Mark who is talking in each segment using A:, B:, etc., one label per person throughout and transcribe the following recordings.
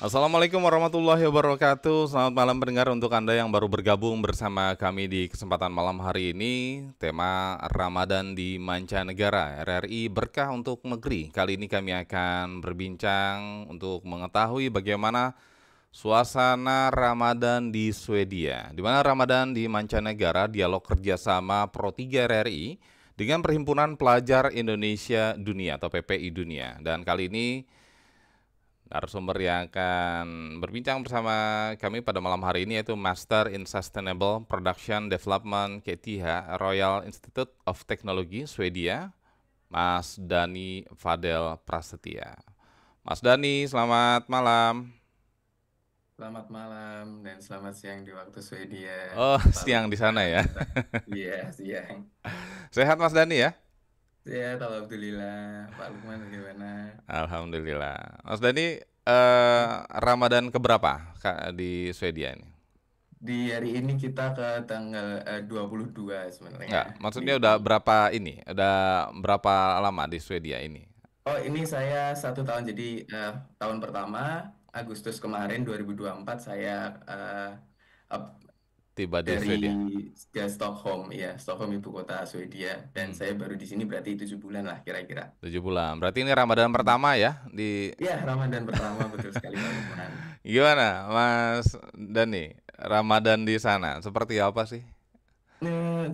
A: Assalamualaikum warahmatullahi wabarakatuh. Selamat malam pendengar untuk Anda yang baru bergabung bersama kami di kesempatan malam hari ini. Tema Ramadan di Mancanegara, RRI Berkah untuk Negeri. Kali ini kami akan berbincang untuk mengetahui bagaimana suasana Ramadan di Swedia. Di mana Ramadan di Mancanegara, dialog kerjasama Pro 3 RRI dengan Perhimpunan Pelajar Indonesia Dunia atau PPI Dunia. Dan kali ini narasumber yang akan berbincang bersama kami pada malam hari ini yaitu Master in Sustainable Production Development KTH Royal Institute of Technology Swedia, Mas Dani Fadel Prasetya. Mas Dani, selamat malam.
B: Selamat malam dan selamat siang di waktu Swedia,
A: Oh,
B: Pak
A: siang di sana
B: Lukman.
A: ya.
B: Iya, siang.
A: Sehat Mas Dani ya?
B: Sehat, alhamdulillah. Pak Lukman bagaimana?
A: Alhamdulillah. Mas Dani, Ramadan keberapa Kak, di Swedia ini?
B: Di hari ini kita ke tanggal 22 sebenarnya.
A: Enggak,
B: Di,
A: maksudnya udah berapa ini? Udah berapa lama di Swedia ini?
B: oh, ini saya 1 tahun, jadi tahun pertama Agustus kemarin 2024 saya eh, up-
A: Tiba di
B: dari
A: Swedia.
B: ke Stockholm, ya Stockholm ibu kota Swedia, dan
A: Hmm,
B: saya baru di sini berarti 7 bulan lah kira-kira.
A: 7 bulan. Berarti ini Ramadan pertama ya di
B: Ya, Ramadan pertama betul sekali Pak Lukman.
A: gimana, Mas Dani? Ramadan di sana seperti apa sih?
B: Eh,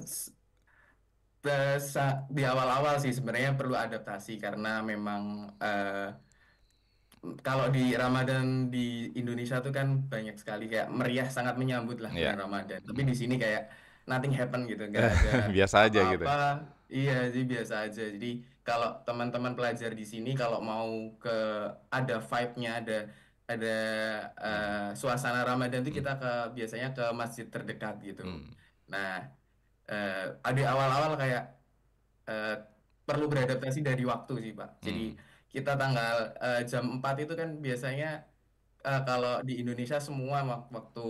B: di awal-awal sih sebenarnya perlu adaptasi karena memang kalau di Ramadan di Indonesia tuh kan banyak sekali kayak meriah sangat menyambut lah
A: Ya,
B: bulan Ramadan. Tapi di sini kayak nothing happen gitu, nggak ada
A: biasa aja gitu.
B: apa-apa. Iya, jadi biasa aja. Jadi kalau teman-teman pelajar di sini kalau mau ke ada vibe-nya, ada
A: Hmm,
B: suasana Ramadan itu
A: hmm,
B: kita biasanya ke masjid terdekat gitu.
A: hmm,
B: Nah, ada awal-awal kayak eh, perlu beradaptasi dari waktu sih Pak. Jadi
A: hmm.
B: kita tanggal jam 4 itu kan biasanya kalau di Indonesia semua waktu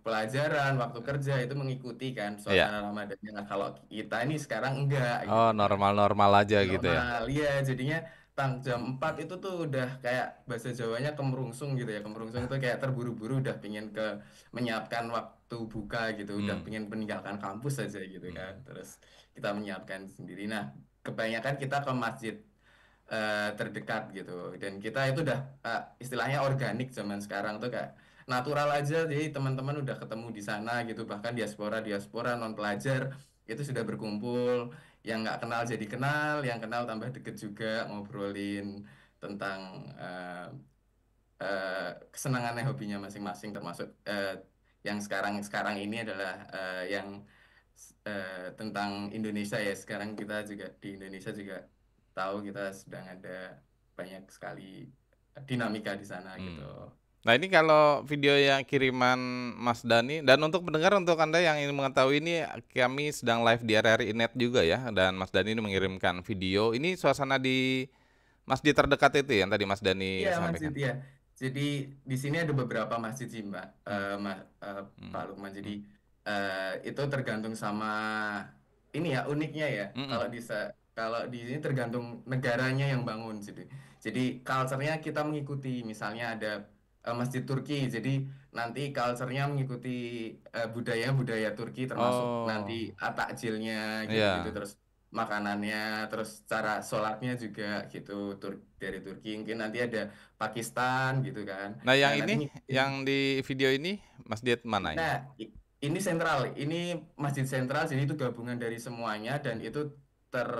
B: pelajaran, waktu kerja itu mengikuti kan
A: Ya.
B: suasana Ramadannya. Nah, kalau kita ini sekarang enggak
A: Oh,
B: gitu kan.
A: normal-normal aja gitu ya.
B: Normal, iya jadinya jam 4 itu tuh udah kayak bahasa Jawanya kemerungsung gitu ya. Kemerungsung tuh kayak terburu-buru udah pengen menyiapkan waktu buka gitu, udah
A: Hmm,
B: pengen meninggalkan kampus saja gitu kan.
A: hmm,
B: Terus kita menyiapkan sendiri. Nah, kebanyakan kita ke masjid terdekat gitu. Dan kita itu udah istilahnya organik zaman sekarang tuh kayak natural aja. Jadi teman-teman udah ketemu di sana gitu. Bahkan diaspora non pelajar itu sudah berkumpul. Yang nggak kenal jadi kenal, yang kenal tambah deket juga ngobrolin tentang kesenangannya, hobinya masing-masing. Termasuk yang sekarang ini adalah yang tentang Indonesia ya. Sekarang kita juga di Indonesia juga tahu kita sedang ada banyak sekali dinamika di sana gitu.
A: hmm. Nah, ini kalau video yang kiriman Mas Dani, dan untuk pendengar, untuk Anda yang ingin mengetahui ini, kami sedang live di RRI Net juga ya, dan Mas Dani ini mengirimkan video. Ini suasana di masjid terdekat itu yang tadi Mas Dani
B: Iya masjid
A: sampaikan.
B: ya. Jadi di sini ada beberapa masjid sih Mbak,
A: Hmm,
B: Pak
A: hmm,
B: Lukman. Jadi
A: hmm,
B: itu tergantung sama ini ya uniknya ya.
A: hmm,
B: Kalau di sini tergantung negaranya yang bangun. Jadi culture-nya kita mengikuti. Misalnya ada Masjid Turki. Jadi nanti culture-nya mengikuti budaya budaya Turki, termasuk nanti
A: oh,
B: takjilnya gitu-gitu.
A: iya.
B: Terus makanannya, terus cara sholatnya juga gitu dari Turki. Mungkin nanti ada Pakistan gitu kan.
A: Nah,
B: Nah
A: yang
B: nanti
A: ini,
B: ngikutin.
A: yang di video ini, masjid mana ini?
B: Nah ini sentral, ini masjid sentral, jadi itu gabungan dari semuanya dan itu ter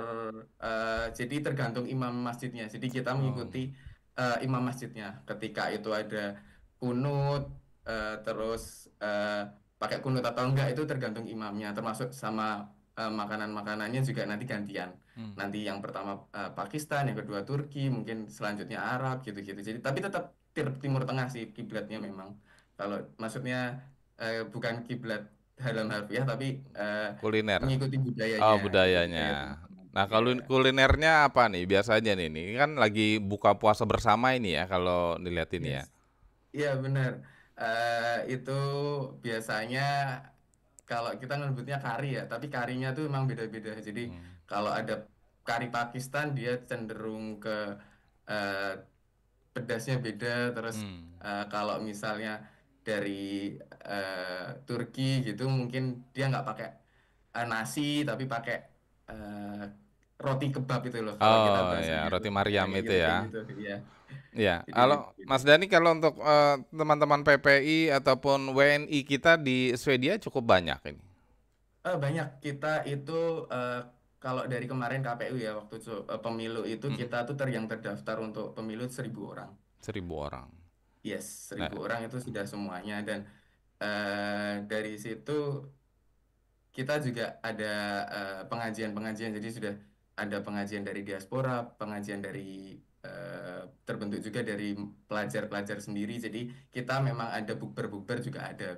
B: jadi tergantung imam masjidnya. Jadi kita
A: Oh,
B: mengikuti imam masjidnya. Ketika itu ada kunut, terus pakai kunut atau enggak itu tergantung imamnya, termasuk sama makanan-makanannya juga nanti gantian.
A: hmm.
B: Nanti yang pertama Pakistan, yang kedua Turki, mungkin selanjutnya Arab gitu-gitu. Jadi tapi tetap Timur Tengah sih kiblatnya memang. Kalau maksudnya bukan kiblat dalam harfiah tapi
A: Kuliner.
B: mengikuti
A: Oh,
B: budayanya gitu,
A: budayanya.
B: budaya teman-teman.
A: Nah,
B: Ya.
A: kalau kulinernya apa nih biasanya nih? Ini kan lagi buka puasa bersama ini ya kalau dilihat ini ya.
B: Yes. Iya benar. Itu biasanya kalau kita nyebutnya kari ya, tapi karinya tuh memang beda-beda. Jadi
A: Hmm.
B: kalau ada kari Pakistan dia cenderung ke eh, pedasnya beda. Terus
A: Hmm.
B: kalau misalnya dari Turki gitu mungkin dia nggak pakai nasi tapi pakai eh, roti kebab itu loh kalau kita
A: Oh ya,
B: bahasanya tuh.
A: roti
B: Ya
A: Mariam itu
B: kayak
A: ya.
B: gitu iya.
A: Ya,
B: Jadi kayak
A: kalau
B: gitu.
A: Mas Dani kalau untuk teman-teman PPI ataupun WNI kita di Swedia cukup banyak ini.
B: Banyak kita itu eh, kalau dari kemarin KPU ya waktu pemilu itu
A: Mm-mm.
B: kita tuh yang terdaftar untuk pemilu 1.000 orang.
A: 1.000 orang.
B: Yes,
A: Nah,
B: 1.000 orang itu sudah semuanya dan dari situ kita juga ada pengajian-pengajian, jadi sudah ada pengajian dari diaspora, pengajian dari terbentuk juga dari pelajar-pelajar sendiri. Jadi kita memang ada bukber-bukber juga ada.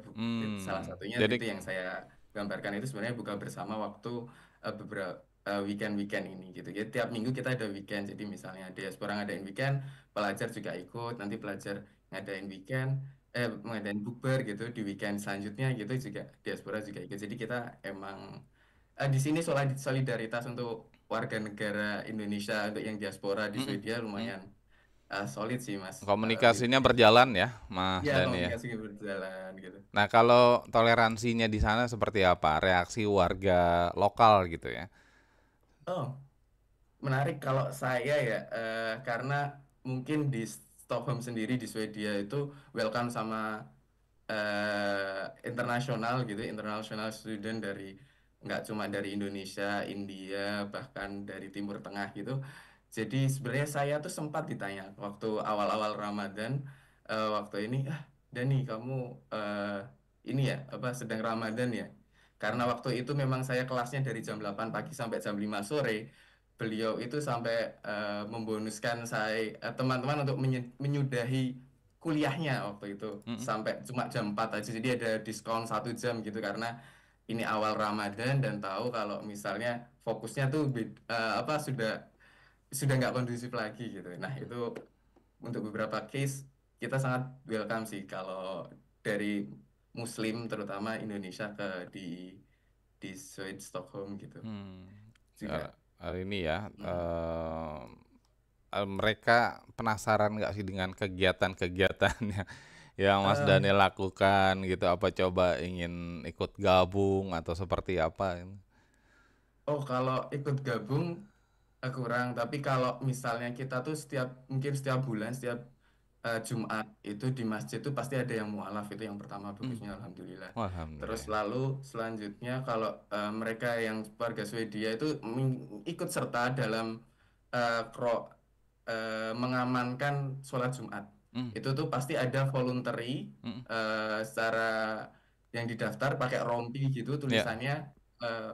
B: Salah satunya
A: jadi
B: itu yang saya gambarkan itu sebenarnya buka bersama waktu beberapa weekend-weekend ini gitu. Jadi tiap minggu kita ada weekend. Jadi misalnya diaspora ngadain weekend, pelajar juga ikut. Nanti pelajar ngadain weekend, mengadain bukber gitu di weekend selanjutnya gitu juga diaspora juga ikut. Jadi kita emang di sini solidaritas untuk warga negara Indonesia untuk yang diaspora di
A: mm-mm,
B: Swedia
A: mm.
B: lumayan solid sih Mas.
A: Komunikasinya
B: Tiba-tiba
A: berjalan ya, Mas
B: ya
A: Dani ya.
B: komunikasi berjalan gitu.
A: Nah, kalau toleransinya di sana seperti apa? Reaksi warga lokal gitu ya.
B: Oh, menarik kalau saya ya karena mungkin di Stockholm sendiri di Swedia itu welcome sama internasional gitu, international student dari nggak cuma dari Indonesia, India, bahkan dari Timur Tengah gitu. Jadi sebenarnya saya tuh sempat ditanya waktu awal-awal Ramadan, waktu ini, Dani kamu eh, ini ya apa sedang Ramadan ya? Karena waktu itu memang saya kelasnya dari jam 8 pagi sampai jam 5 sore. Beliau itu sampai membonuskan saya teman-teman untuk menyudahi kuliahnya waktu itu
A: Mm-mm,
B: sampai cuma jam 4 aja jadi ada diskon 1 jam gitu karena ini awal Ramadan dan tahu kalau misalnya fokusnya tuh apa sudah nggak kondusif lagi gitu. Nah itu untuk beberapa case kita sangat welcome sih kalau dari Muslim terutama Indonesia di Stockholm gitu
A: hmm.
B: juga.
A: Ini ya,
B: Mm.
A: mereka penasaran nggak sih dengan kegiatan-kegiatan yang Mas
B: Eh,
A: Daniel lakukan gitu? Apa coba ingin ikut gabung atau seperti apa?
B: oh kalau ikut gabung kurang, tapi kalau misalnya kita tuh mungkin setiap bulan, setiap Jumat itu di masjid tuh pasti ada yang mualaf itu yang pertama
A: Hmm.
B: bagusnya alhamdulillah. Terus
A: Alhamdulillah.
B: lalu selanjutnya kalau mereka yang warga Swedia itu ikut serta dalam mengamankan sholat Jumat.
A: Hmm.
B: Itu tuh pasti ada voluntary
A: Hmm.
B: secara yang didaftar pakai rompi gitu
A: Ya.
B: eh,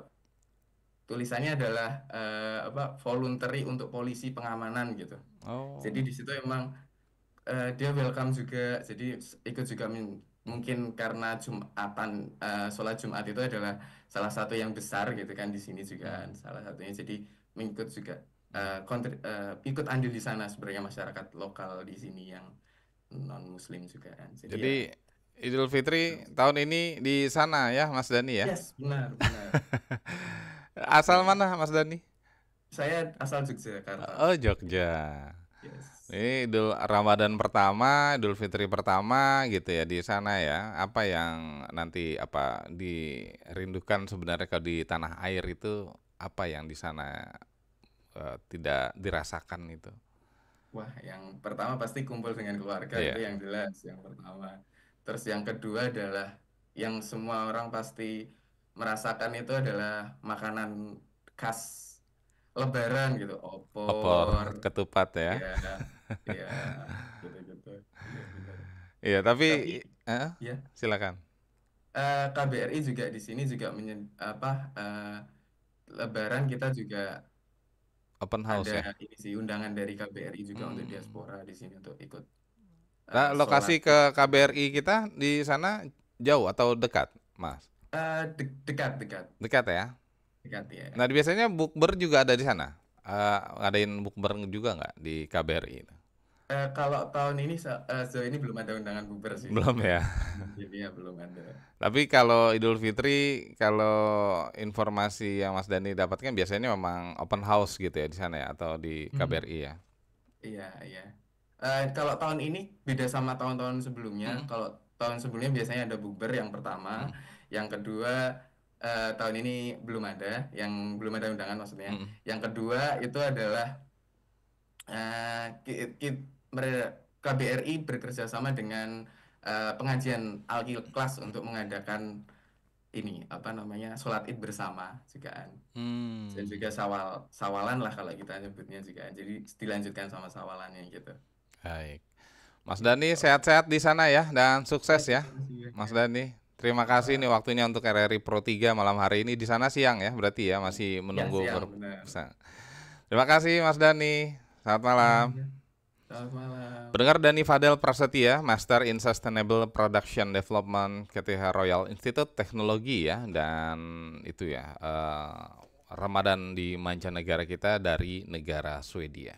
B: tulisannya adalah apa voluntary untuk polisi pengamanan gitu. Jadi
A: Oh.
B: di situ emang dia welcome juga. Jadi ikut juga mungkin karena Jumatan sholat Jumat itu adalah salah satu yang besar gitu kan di sini juga
A: Hmm.
B: salah satunya. Jadi mengikut juga
A: Hmm.
B: ikut andil di sana sebenarnya masyarakat lokal di sini yang non Muslim juga kan. Jadi ya
A: Jadi Idul Fitri tahun ini di sana ya, Mas Dani ya?
B: yes benar benar
A: Asal
B: betul.
A: mana, Mas Dani?
B: Saya asal Yogyakarta.
A: Oh, Jogja.
B: Yes.
A: Ini Idul Ramadan pertama, Idul Fitri pertama gitu ya di sana ya. Apa yang nanti apa dirindukan sebenarnya kalau di tanah air itu apa yang di sana tidak dirasakan itu?
B: Wah, yang pertama pasti kumpul dengan keluarga itu
A: Iya.
B: yang jelas yang pertama. Terus yang kedua adalah yang semua orang pasti merasakan itu adalah makanan khas Lebaran gitu,
A: Opor,
B: opor,
A: ketupat ya.
B: ya, ya, gitu-gitu. Iya benar.
A: Iya, tapi
B: Tapi
A: eh,
B: ya,
A: silakan.
B: KBRI juga di sini juga apa Lebaran kita juga
A: Open
B: ada
A: house ya.
B: ini sih undangan dari KBRI juga untuk
A: Hmm.
B: diaspora di sini untuk ikut
A: Nah,
B: sholat.
A: lokasi ke KBRI kita di sana jauh atau dekat, Mas?
B: Dekat-dekat
A: Dekat ya.
B: dekat ya.
A: Nah, biasanya bukber juga ada di sana. Ngadain bukber juga nggak di KBRI itu?
B: Kalau tahun ini sejauh ini belum ada undangan bubar sih.
A: Belum ya.
B: Jadi ya belum ada.
A: Tapi kalau Idul Fitri, kalau informasi yang Mas Dani dapatkan biasanya memang open house gitu ya di sana ya atau di
B: Hmm,
A: KBRI ya.
B: iya iya. Kalau tahun ini beda sama tahun-tahun sebelumnya.
A: Mm-mm,
B: Kalau tahun sebelumnya biasanya ada bukber yang pertama,
A: mm-mm,
B: yang kedua tahun ini belum ada, yang belum ada undangan maksudnya.
A: mm-mm.
B: Yang kedua itu adalah eh, ki- ki- KBRI bekerja sama dengan pengajian Al-Ikhlas untuk mengadakan ini apa namanya sholat id bersama juga kan. Dan
A: Hmm,
B: juga sawalan lah kalau kita nyebutnya juga kan. Jadi dilanjutkan sama sawalannya gitu.
A: baik. Mas Dani
B: Gitu.
A: sehat-sehat di sana ya dan
B: Ya,
A: sukses ya,
B: terima kasih
A: Mas
B: banyak.
A: Dani. Terima kasih nih waktunya untuk RRI Pro 3 malam hari ini. Di sana siang ya, berarti ya masih
B: Ya,
A: menunggu
B: siang benar.
A: Terima kasih Mas Dani. Selamat malam.
B: Iya. Selamat malam.
A: Pendengar Dani Fadel Prasetya, Master in Sustainable Production Development KTH Royal Institute Teknologi ya, dan itu ya Ramadan di mancanegara kita dari negara Swedia.